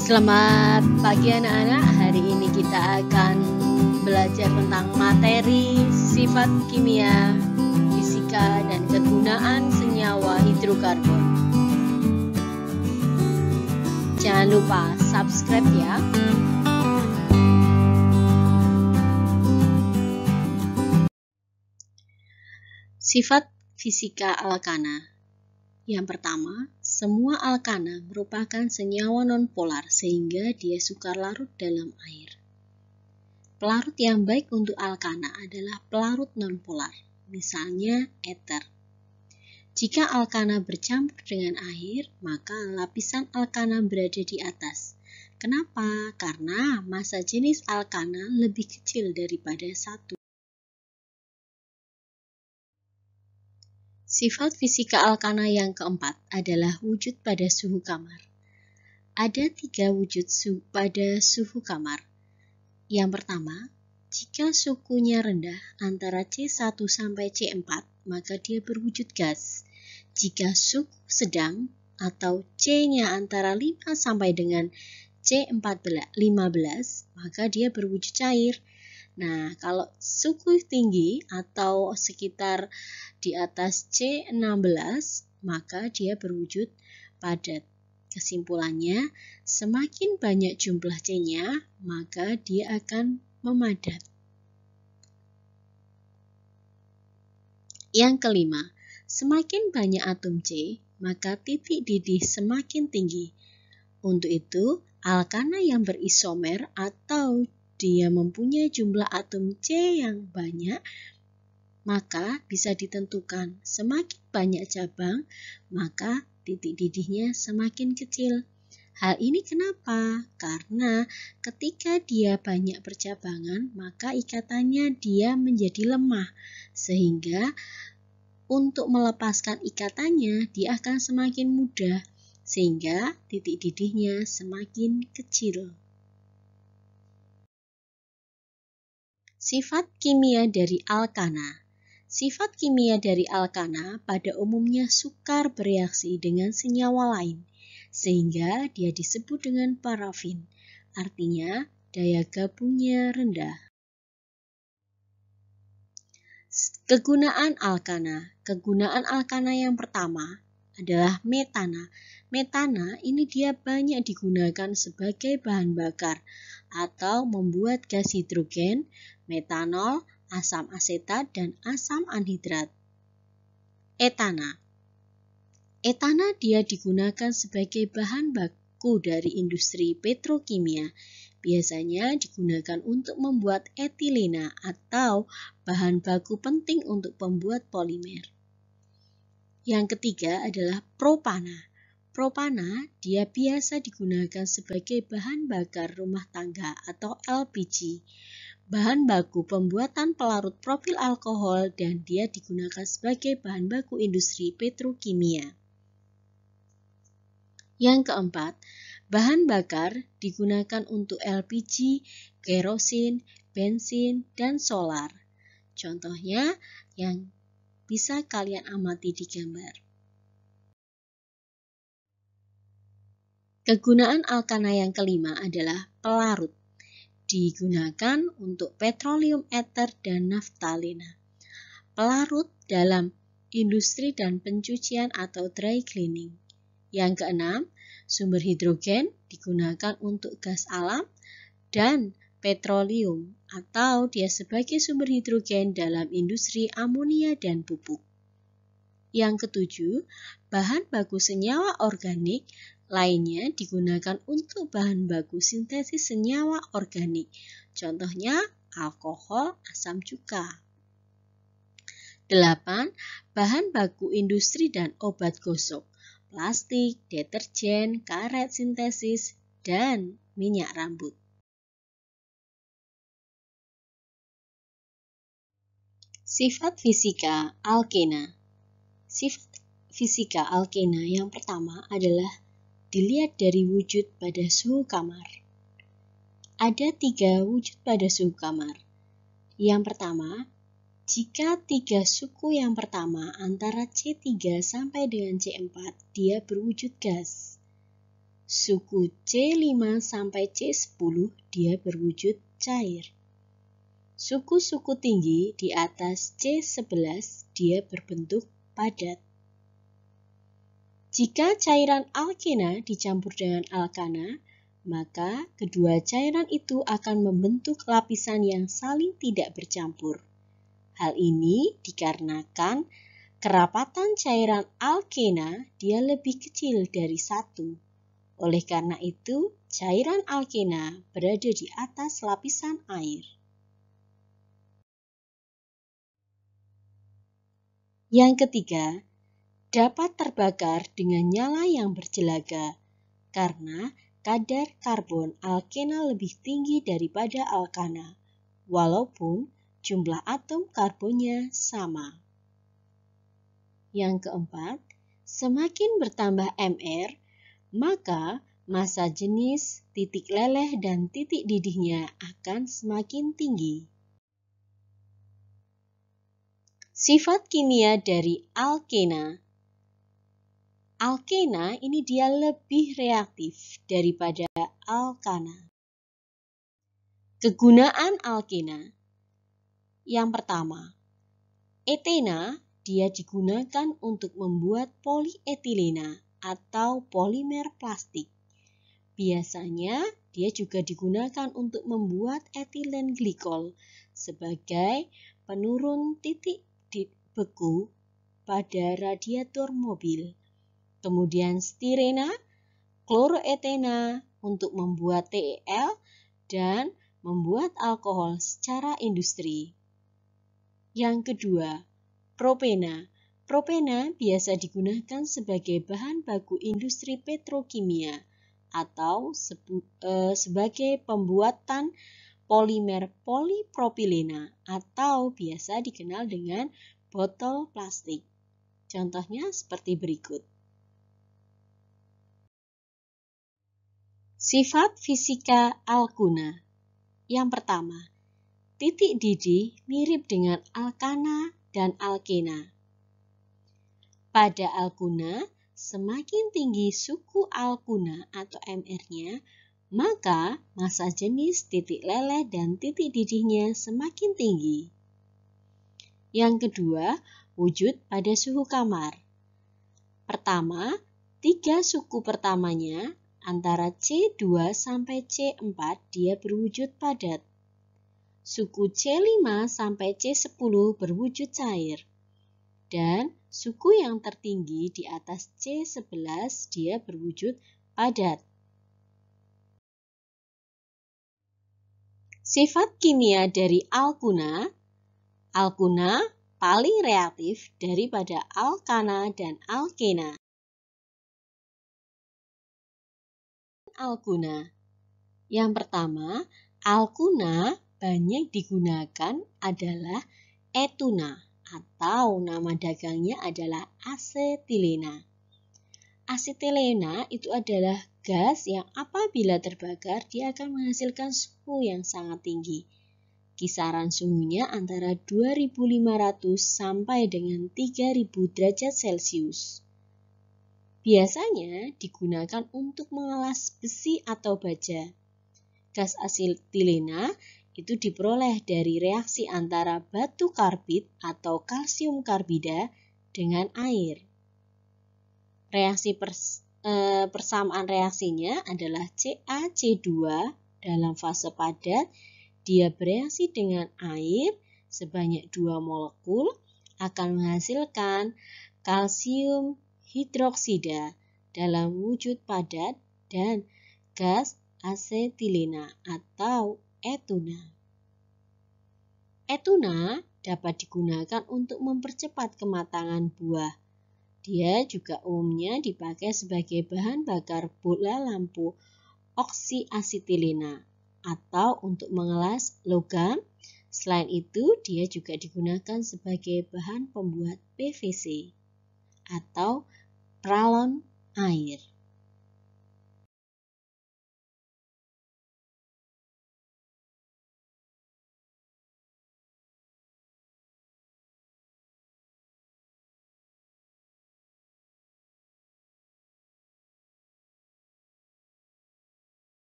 Selamat pagi anak-anak. Hari ini kita akan belajar tentang materi, sifat kimia, fisika, dan kegunaan senyawa hidrokarbon. Jangan lupa subscribe ya. Sifat fisika alkana. Yang pertama, semua alkana merupakan senyawa nonpolar sehingga dia sukar larut dalam air. Pelarut yang baik untuk alkana adalah pelarut nonpolar, misalnya eter. Jika alkana bercampur dengan air, maka lapisan alkana berada di atas. Kenapa? Karena massa jenis alkana lebih kecil daripada 1. Sifat fisika alkana yang keempat adalah wujud pada suhu kamar. Ada 3 wujud pada suhu kamar. Yang pertama, jika suhunya rendah antara C1 sampai C4, maka dia berwujud gas. Jika suhu sedang atau C-nya antara 5 sampai dengan C15, maka dia berwujud cair. Nah, kalau suhu tinggi atau sekitar di atas C16, maka dia berwujud padat. Kesimpulannya, semakin banyak jumlah C-nya, maka dia akan memadat. Yang kelima, semakin banyak atom C, maka titik didih semakin tinggi. Untuk itu, alkana yang berisomer atau dia mempunyai jumlah atom C yang banyak, maka bisa ditentukan semakin banyak cabang, maka titik didihnya semakin kecil. Hal ini kenapa? Karena ketika dia banyak percabangan, maka ikatannya dia menjadi lemah, sehingga untuk melepaskan ikatannya dia akan semakin mudah, sehingga titik didihnya semakin kecil. Sifat kimia dari alkana. Sifat kimia dari alkana pada umumnya sukar bereaksi dengan senyawa lain, sehingga dia disebut dengan parafin, artinya daya gabungnya rendah. Kegunaan alkana. Kegunaan alkana yang pertama adalah metana. Metana ini dia banyak digunakan sebagai bahan bakar atau membuat gas hidrogen, metanol, asam asetat, dan asam anhidrat. Etana. Etana dia digunakan sebagai bahan baku dari industri petrokimia. Biasanya digunakan untuk membuat etilena atau bahan baku penting untuk pembuat polimer. Yang ketiga adalah propana. Propana dia biasa digunakan sebagai bahan bakar rumah tangga atau LPG. Bahan baku pembuatan pelarut profil alkohol dan dia digunakan sebagai bahan baku industri petrokimia. Yang keempat, bahan bakar digunakan untuk LPG, kerosin, bensin, dan solar. Contohnya yang bisa kalian amati di gambar. Kegunaan alkana yang kelima adalah pelarut. Digunakan untuk petroleum ether dan naftalena. Pelarut dalam industri dan pencucian atau dry cleaning. Yang keenam, sumber hidrogen digunakan untuk gas alam dan petroleum atau dia sebagai sumber hidrogen dalam industri amonia dan pupuk. Yang ketujuh, bahan baku senyawa organik lainnya digunakan untuk bahan baku sintesis senyawa organik. Contohnya alkohol, asam cuka. 8. Bahan baku industri dan obat gosok, plastik, deterjen, karet sintesis, dan minyak rambut. Sifat fisika alkena. Sifat fisika alkena yang pertama adalah dilihat dari wujud pada suhu kamar. Ada 3 wujud pada suhu kamar. Yang pertama, jika 3 suku yang pertama antara C3 sampai dengan C4, dia berwujud gas. Suku C5 sampai C10 dia berwujud cair. Suku-suku tinggi di atas C11 dia berbentuk padat. Jika cairan alkena dicampur dengan alkana, maka kedua cairan itu akan membentuk lapisan yang saling tidak bercampur. Hal ini dikarenakan kerapatan cairan alkena dia lebih kecil dari 1. Oleh karena itu, cairan alkena berada di atas lapisan air. Yang ketiga, dapat terbakar dengan nyala yang berjelaga karena kadar karbon alkena lebih tinggi daripada alkana, walaupun jumlah atom karbonnya sama. Yang keempat, semakin bertambah Mr, maka massa jenis, titik leleh, dan titik didihnya akan semakin tinggi. Sifat kimia dari alkena. Alkena ini dia lebih reaktif daripada alkana. Kegunaan alkena. Yang pertama, etena dia digunakan untuk membuat polietilena atau polimer plastik. Biasanya dia juga digunakan untuk membuat etilen glikol sebagai penurun titik beku pada radiator mobil. Kemudian stirena, kloroetena untuk membuat TEL dan membuat alkohol secara industri. Yang kedua, propena. Propena biasa digunakan sebagai bahan baku industri petrokimia atau sebagai pembuatan polimer polipropilena atau biasa dikenal dengan botol plastik. Contohnya seperti berikut. Sifat fisika alkuna. Yang pertama, titik didih mirip dengan alkana dan alkena. Pada alkuna, semakin tinggi suku alkuna atau Mr-nya, maka massa jenis, titik leleh, dan titik didihnya semakin tinggi. Yang kedua, wujud pada suhu kamar. Pertama, 3 suku pertamanya antara C2 sampai C4 dia berwujud padat. Suku C5 sampai C10 berwujud cair. Dan suku yang tertinggi di atas C11 dia berwujud padat. Sifat kimia dari alkuna. Alkuna paling reaktif daripada alkana dan alkena. Alkuna. Yang pertama, alkuna banyak digunakan adalah etuna atau nama dagangnya adalah asetilena. Asetilena itu adalah gas yang apabila terbakar dia akan menghasilkan suhu yang sangat tinggi. Kisaran suhunya antara 2500 sampai dengan 3000 derajat Celcius. Biasanya digunakan untuk mengelas besi atau baja. Gas asetilena itu diperoleh dari reaksi antara batu karbit atau kalsium karbida dengan air. Reaksi persamaan reaksinya adalah CaC2 dalam fase padat. Dia bereaksi dengan air sebanyak 2 molekul akan menghasilkan kalsium hidroksida dalam wujud padat dan gas asetilena atau etuna. Etuna dapat digunakan untuk mempercepat kematangan buah. Dia juga umumnya dipakai sebagai bahan bakar bola lampu oksiasetilena atau untuk mengelas logam. Selain itu, dia juga digunakan sebagai bahan pembuat PVC atau pralon air.